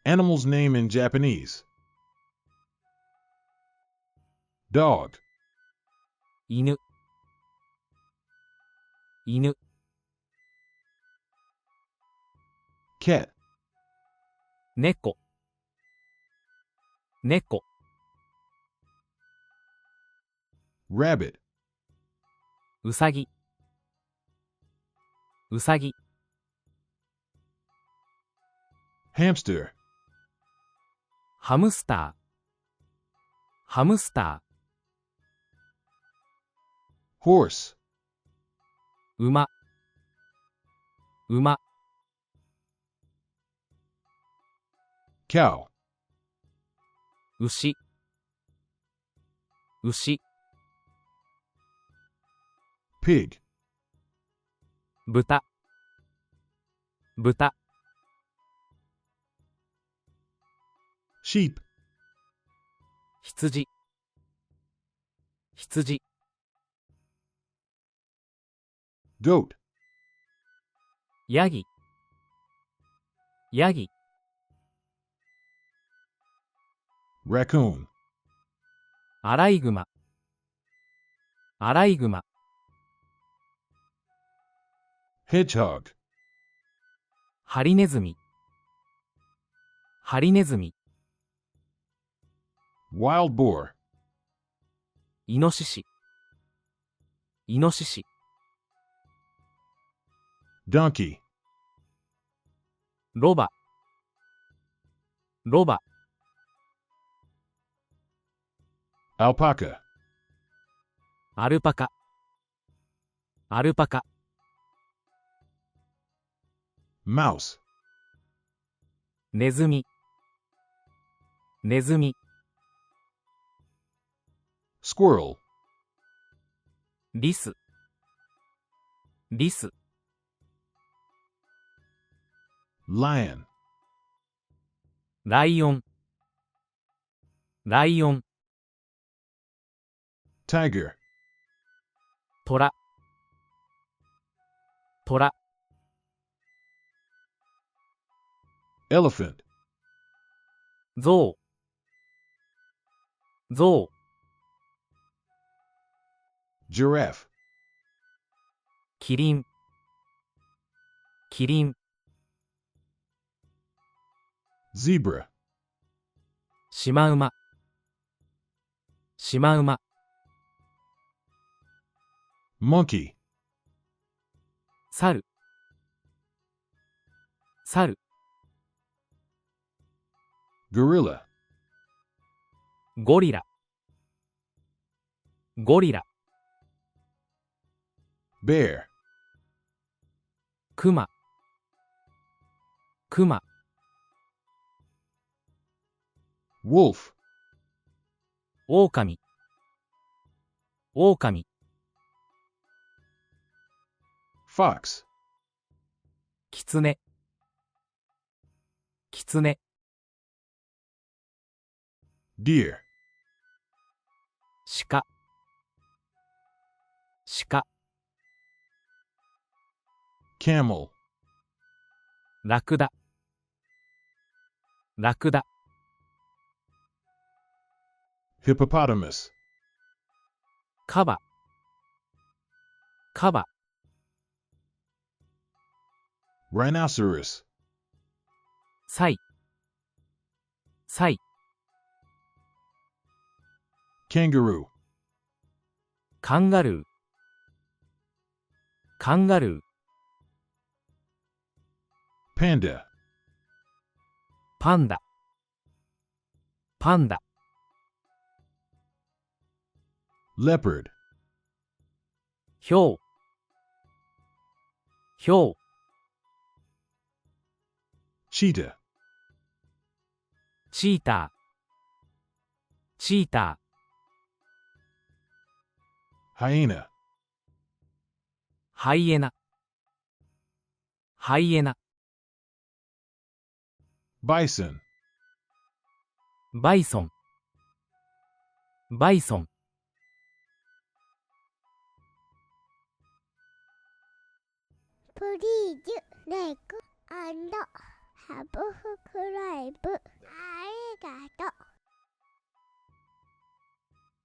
Animal's name in Japanese. Dog. 犬。犬。Cat. 猫。猫。Rabbit. うさぎ。うさぎ。Hamster. ハムスター。ハムスタ Horse. ー。馬。馬。Cow. 牛。牛。Pig. 豚。豚。Sheep. 羊。羊。Goat. ヤギ。ヤギ。Raccoon. アライグマ。アライグマ。Hedgehog. ハリネズミ。ハリネズミ。Wild boar. イノシシ。イノシシ。Donkey. ロバ。ロバ。Alpaca. アルパカ。アルパカ。Mouse. ネズミ。ネズミ。Squirrel. リス。リス。Lion. ライオン。ライオン。Tiger. トラ。トラ。Elephant. ゾウ。ゾウ。Giraffe. キリン。キリン。Zebra. シマウマ。シマウマ。Monkey. サル。サル。Gorilla. ゴリラ。ゴリラ。Bear. クマ。クマ。Wolf. オオカミ。オオカミ。Fox. キツネ。キツネ。Deer. 鹿。鹿。Camel. ラクダ。ラクダ。Hippopotamus. カバ。カバ。Rhinoceros. サイ。サイ。Kangaroo. カンガルー。カンガルー。Panda. パンダ。パンダ。Leopard. ヒョウ。ヒョウ。Cheetah. チーター。チータ Hyena. ー。ハイエナ。ハイエナ。Bison. バイソン。バイソン。プリーズレッグサブスクライブ。